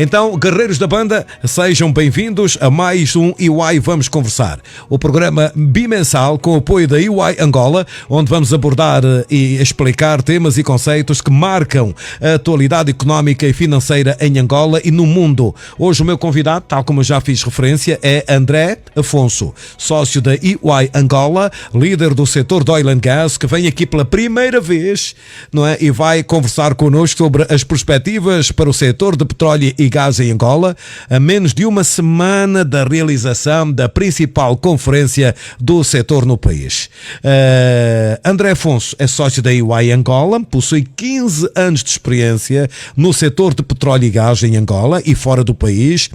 Então, guerreiros da banda, sejam bem-vindos a mais um EY Vamos Conversar, o programa bimensal com o apoio da EY Angola, onde vamos abordar e explicar temas e conceitos que marcam a atualidade económica e financeira em Angola e no mundo. Hoje o meu convidado, tal como eu já fiz referência, é André Afonso, sócio da EY Angola, líder do setor de Oil and Gas, que vem aqui pela primeira vez, não é? E vai conversar connosco sobre as perspectivas para o setor de petróleo e gás em Angola, a menos de uma semana da realização da principal conferência do setor no país. André Afonso é sócio da EY Angola, possui 15 anos de experiência no setor de petróleo e gás em Angola e fora do país,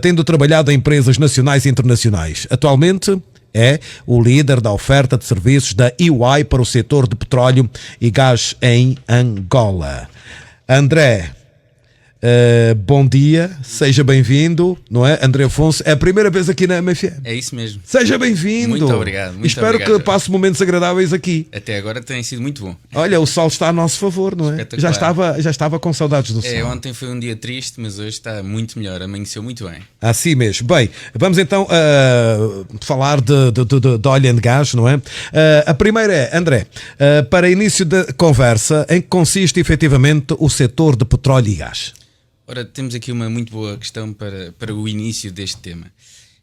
tendo trabalhado em empresas nacionais e internacionais. Atualmente é o líder da oferta de serviços da EY para o setor de petróleo e gás em Angola. André, bom dia, seja bem-vindo, não é? André Afonso, é a primeira vez aqui na MFM. É isso mesmo. Seja bem-vindo. Muito obrigado. Muito Espero obrigado. que passe momentos agradáveis aqui. Até agora tem sido muito bom. Olha, o sol está a nosso favor, não é? Já estava com saudades do sol. Ontem foi um dia triste, mas hoje está muito melhor, amanheceu muito bem. Assim mesmo. Bem, vamos então falar de Oil and Gas, não é? A primeira é, André, para início da conversa, em que consiste efetivamente o setor de petróleo e gás? Ora, temos aqui uma muito boa questão para o início deste tema.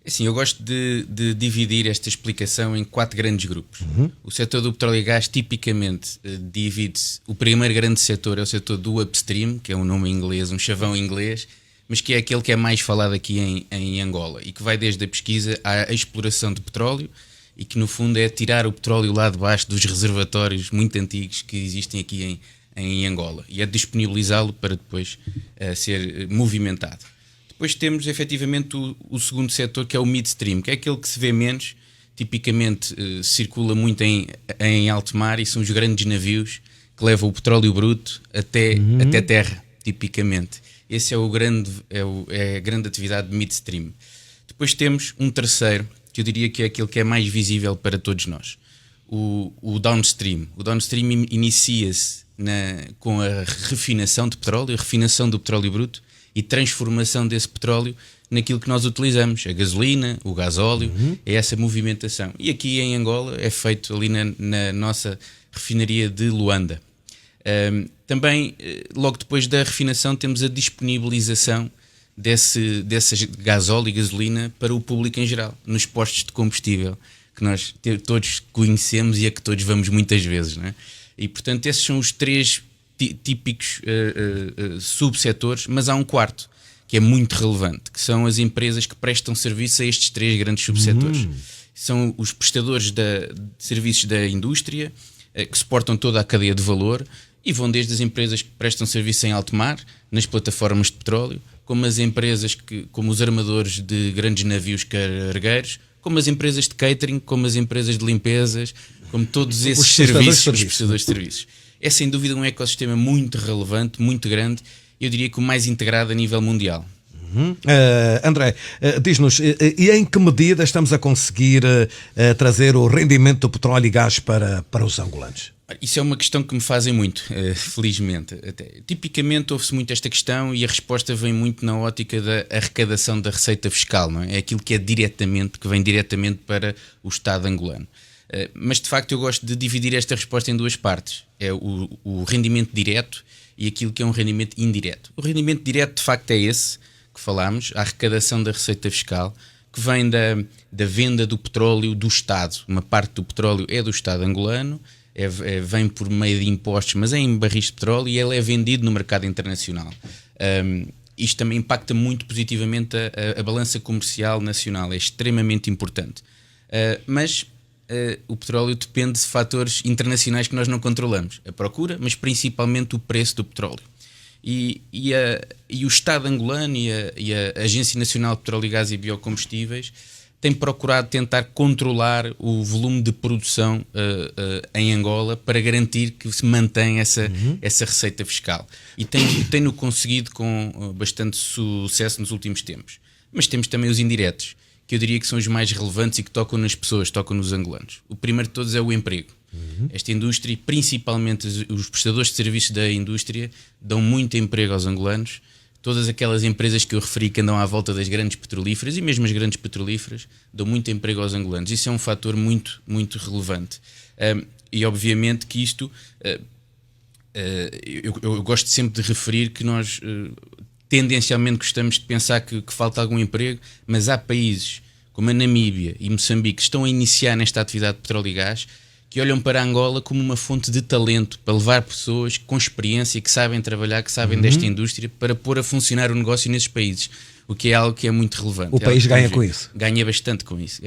Assim, eu gosto de dividir esta explicação em 4 grandes grupos. O setor do petróleo e gás tipicamente divide-se. O primeiro grande setor é o setor do upstream, que é um nome em inglês, um chavão em inglês, mas que é aquele que é mais falado aqui em Angola e que vai desde a pesquisa à exploração de petróleo e que no fundo é tirar o petróleo lá de baixo dos reservatórios muito antigos que existem aqui em Angola e é disponibilizá-lo para depois ser movimentado. Depois temos efetivamente o segundo setor, que é o midstream, que é aquele que se vê menos, tipicamente circula muito em alto mar e são os grandes navios que levam o petróleo bruto até terra, tipicamente. Esse é a grande atividade de midstream. Depois temos um terceiro, que eu diria que é aquele que é mais visível para todos nós, o downstream. O downstream inicia-se com a refinação de petróleo, a refinação do petróleo bruto e transformação desse petróleo naquilo que nós utilizamos, a gasolina, o gasóleo, é essa movimentação. E aqui em Angola é feito ali na nossa refinaria de Luanda. Também, logo depois da refinação, temos a disponibilização dessas gasóleo e gasolina para o público em geral, nos postos de combustível, que nós todos conhecemos e a que todos vamos muitas vezes, não é? E, portanto, esses são os 3 típicos subsetores, mas há um quarto, que é muito relevante, que são as empresas que prestam serviço a estes 3 grandes subsetores. São os prestadores de serviços da indústria, que suportam toda a cadeia de valor, e vão desde as empresas que prestam serviço em alto mar, nas plataformas de petróleo, como as empresas como os armadores de grandes navios cargueiros, como as empresas de catering, como as empresas de limpezas, como todos esses serviços, os prestadores de serviços. É sem dúvida um ecossistema muito relevante, muito grande, eu diria que o mais integrado a nível mundial. André, diz-nos, e em que medida estamos a conseguir trazer o rendimento do petróleo e gás para os angolanos? Isso é uma questão que me fazem muito, felizmente. Tipicamente ouve-se muito esta questão e a resposta vem muito na ótica da arrecadação da receita fiscal, não é? É aquilo que vem diretamente para o Estado angolano. Mas de facto eu gosto de dividir esta resposta em 2 partes. É o rendimento direto e aquilo que é um rendimento indireto. O rendimento direto de facto é esse que falámos, a arrecadação da receita fiscal, que vem da venda do petróleo do Estado. Uma parte do petróleo é do Estado angolano, vem por meio de impostos, mas é em barris de petróleo e ele é vendido no mercado internacional. Isto também impacta muito positivamente a balança comercial nacional, é extremamente importante. Mas o petróleo depende de fatores internacionais que nós não controlamos. A procura, mas principalmente o preço do petróleo. E o Estado angolano e a Agência Nacional de Petróleo e Gás e Biocombustíveis têm procurado tentar controlar o volume de produção em Angola para garantir que se mantém essa receita fiscal. E tem-no conseguido com bastante sucesso nos últimos tempos. Mas temos também os indiretos, que eu diria que são os mais relevantes e que tocam nas pessoas, tocam nos angolanos. O primeiro de todos é o emprego. Esta indústria, principalmente os prestadores de serviços da indústria, dão muito emprego aos angolanos, todas aquelas empresas que eu referi que andam à volta das grandes petrolíferas, e mesmo as grandes petrolíferas dão muito emprego aos angolanos. Isso é um fator muito, muito relevante. E obviamente que isto, eu gosto sempre de referir que nós tendencialmente gostamos de pensar que falta algum emprego, mas há países como a Namíbia e Moçambique que estão a iniciar nesta atividade de petróleo e gás, que olham para Angola como uma fonte de talento para levar pessoas com experiência, que sabem trabalhar, que sabem desta indústria, para pôr a funcionar o negócio nesses países, o que é algo que é muito relevante. O país ganha com isso. Ganha bastante com isso.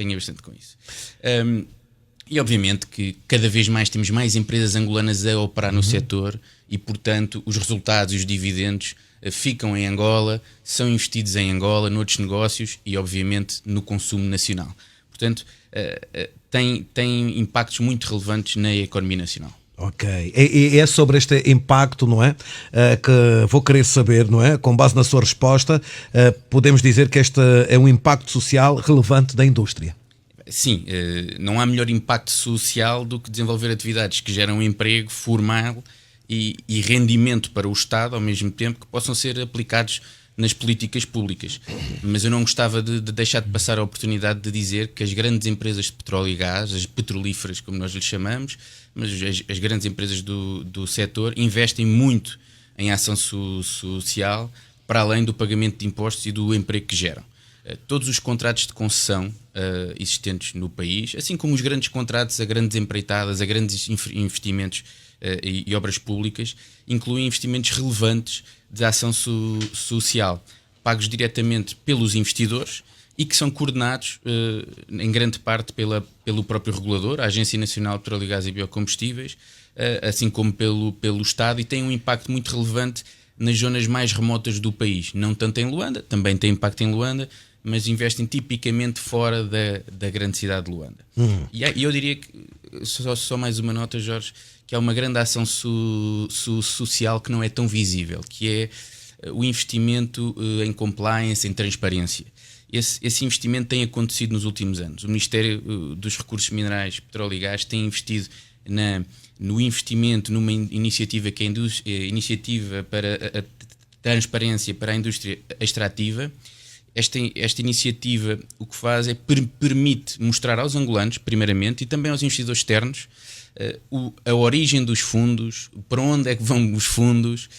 E obviamente que cada vez mais temos mais empresas angolanas a operar no setor e, portanto, os resultados e os dividendos ficam em Angola, são investidos em Angola, noutros negócios e, obviamente, no consumo nacional. Portanto, tem impactos muito relevantes na economia nacional. Ok, e é sobre este impacto, não é, que vou querer saber, não é, com base na sua resposta, podemos dizer que este é um impacto social relevante da indústria. Sim, não há melhor impacto social do que desenvolver atividades que geram emprego formal e rendimento para o Estado ao mesmo tempo, que possam ser aplicados nas políticas públicas. Mas eu não gostava de deixar de passar a oportunidade de dizer que as grandes empresas de petróleo e gás, as petrolíferas como nós lhes chamamos, mas as grandes empresas do setor investem muito em ação social, para além do pagamento de impostos e do emprego que geram. Todos os contratos de concessão existentes no país, assim como os grandes contratos a grandes empreitadas, a grandes investimentos e obras públicas, incluem investimentos relevantes de ação social, pagos diretamente pelos investidores e que são coordenados em grande parte pelo próprio regulador, a Agência Nacional de Petróleo, Gás e Biocombustíveis, assim como pelo Estado, e têm um impacto muito relevante nas zonas mais remotas do país. Não tanto em Luanda, também tem impacto em Luanda, mas investem tipicamente fora da grande cidade de Luanda. E eu diria que, só mais uma nota, Jorge, que há uma grande ação social que não é tão visível, que é o investimento em compliance, em transparência. Esse investimento tem acontecido nos últimos anos. O Ministério dos Recursos Minerais, Petróleo e Gás tem investido no investimento numa iniciativa que é a Iniciativa para a Transparência para a Indústria Extrativa. Esta iniciativa o que faz é permite mostrar aos angolanos, primeiramente, e também aos investidores externos, a origem dos fundos, para onde é que vão os fundos,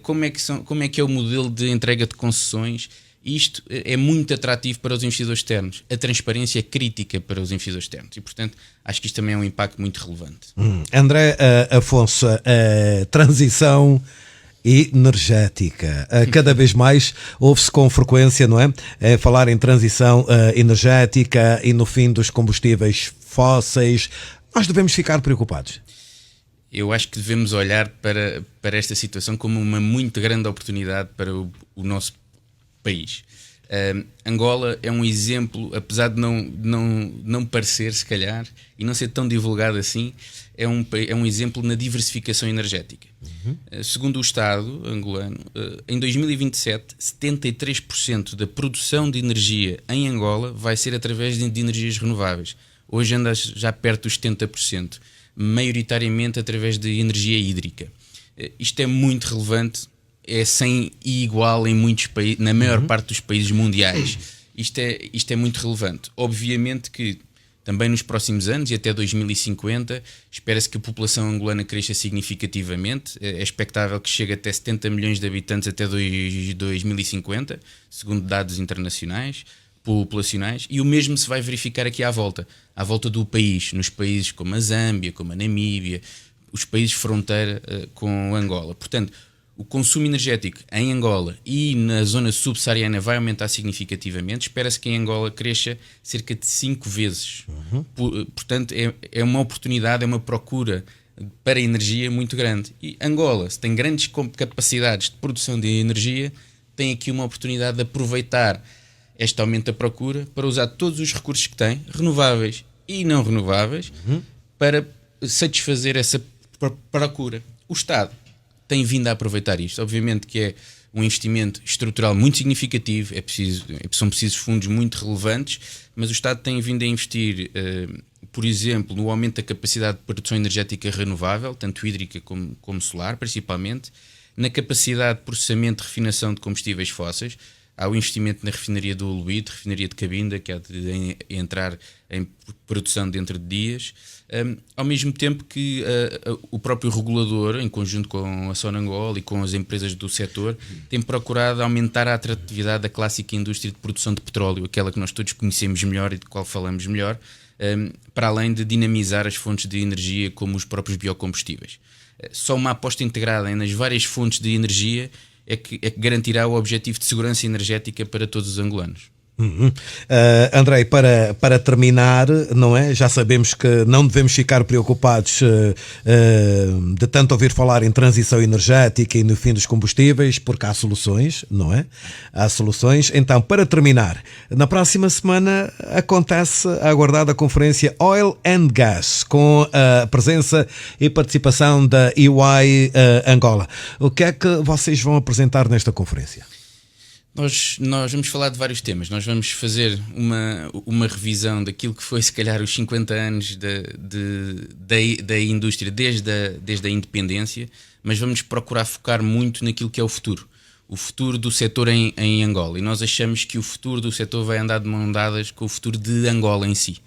como é que é o modelo de entrega de concessões. Isto é muito atrativo para os investidores externos. A transparência é crítica para os investidores externos e, portanto, acho que isto também é um impacto muito relevante. André Afonso, transição energética. Cada vez mais ouve-se com frequência, não é? Falar em transição energética e no fim dos combustíveis fósseis. Nós devemos ficar preocupados? Eu acho que devemos olhar para esta situação como uma muito grande oportunidade para o nosso país. Angola é um exemplo, apesar de não parecer, se calhar, e não ser tão divulgado assim, é um exemplo na diversificação energética. Segundo o Estado angolano, em 2027, 73% da produção de energia em Angola vai ser através de energias renováveis. Hoje anda já perto dos 70%, maioritariamente através de energia hídrica. Isto é muito relevante, é sem igual em muitos países, na maior parte dos países mundiais. Isto é muito relevante. Obviamente que também nos próximos anos e até 2050 espera-se que a população angolana cresça significativamente. É expectável que chegue até 70 milhões de habitantes até 2050, segundo dados internacionais, populacionais, e o mesmo se vai verificar aqui à volta do país, nos países como a Zâmbia, como a Namíbia, os países fronteira com Angola. Portanto, o consumo energético em Angola e na zona subsaariana vai aumentar significativamente. Espera-se que em Angola cresça cerca de 5 vezes. Portanto, é uma oportunidade, é uma procura para energia muito grande. E Angola, se tem grandes capacidades de produção de energia, tem aqui uma oportunidade de aproveitar este aumento da procura para usar todos os recursos que tem, renováveis e não renováveis, para satisfazer essa procura. O Estado tem vindo a aproveitar isto. Obviamente que é um investimento estrutural muito significativo, são precisos fundos muito relevantes, mas o Estado tem vindo a investir, por exemplo, no aumento da capacidade de produção energética renovável, tanto hídrica como solar, principalmente, na capacidade de processamento e refinação de combustíveis fósseis. Há o investimento na refinaria do Oluíde, refinaria de Cabinda, que há de entrar em produção dentro de dias, ao mesmo tempo que o próprio regulador, em conjunto com a Sonangol e com as empresas do setor, tem procurado aumentar a atratividade da clássica indústria de produção de petróleo, aquela que nós todos conhecemos melhor e de qual falamos melhor, para além de dinamizar as fontes de energia como os próprios biocombustíveis. Só uma aposta integrada nas várias fontes de energia é que garantirá o objetivo de segurança energética para todos os angolanos. Andrei, para terminar, não é? Já sabemos que não devemos ficar preocupados de tanto ouvir falar em transição energética e no fim dos combustíveis, porque há soluções, não é? Há soluções. Então, para terminar, na próxima semana acontece a aguardada conferência Oil and Gas, com a presença e participação da EY Angola. O que é que vocês vão apresentar nesta conferência? Nós vamos falar de vários temas. Nós vamos fazer uma revisão daquilo que foi, se calhar, os 50 anos da indústria desde a independência, mas vamos procurar focar muito naquilo que é o futuro do setor em Angola. E nós achamos que o futuro do setor vai andar de mão dadas com o futuro de Angola em si.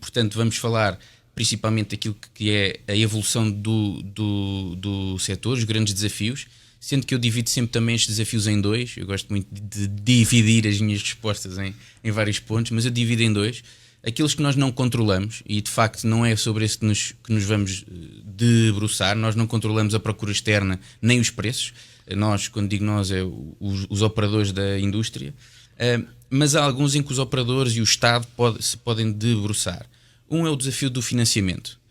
Portanto, vamos falar principalmente daquilo que é a evolução do setor, os grandes desafios, sendo que eu divido sempre também estes desafios em dois. Eu gosto muito de dividir as minhas respostas em vários pontos, mas eu divido em dois. Aqueles que nós não controlamos, e de facto não é sobre esse que nos vamos debruçar. Nós não controlamos a procura externa nem os preços. Nós, quando digo nós, é os operadores da indústria. Mas há alguns em que os operadores e o Estado se podem debruçar. Um é o desafio do financiamento.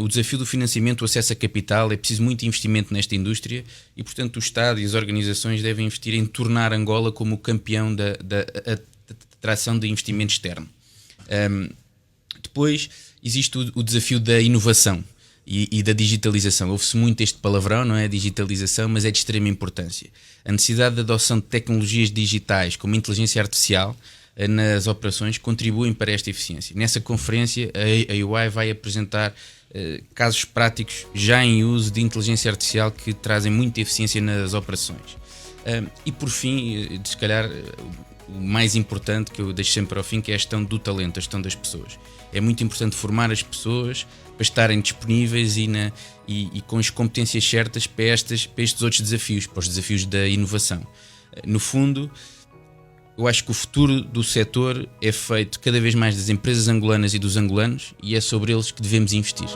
O desafio do financiamento, o acesso a capital, é preciso muito investimento nesta indústria e, portanto, o Estado e as organizações devem investir em tornar Angola como o campeão da atração de investimento externo. Depois, existe o desafio da inovação e da digitalização. Ouve-se muito este palavrão, não é? Digitalização, mas é de extrema importância. A necessidade de adoção de tecnologias digitais, como a inteligência artificial, nas operações, contribuem para esta eficiência. Nessa conferência, a EY vai apresentar casos práticos já em uso de inteligência artificial que trazem muita eficiência nas operações. E por fim, se calhar o mais importante, que eu deixo sempre ao fim, que é a gestão do talento, a gestão das pessoas. É muito importante formar as pessoas para estarem disponíveis e com as competências certas para estes outros desafios, para os desafios da inovação. No fundo, eu acho que o futuro do setor é feito cada vez mais das empresas angolanas e dos angolanos, e é sobre eles que devemos investir.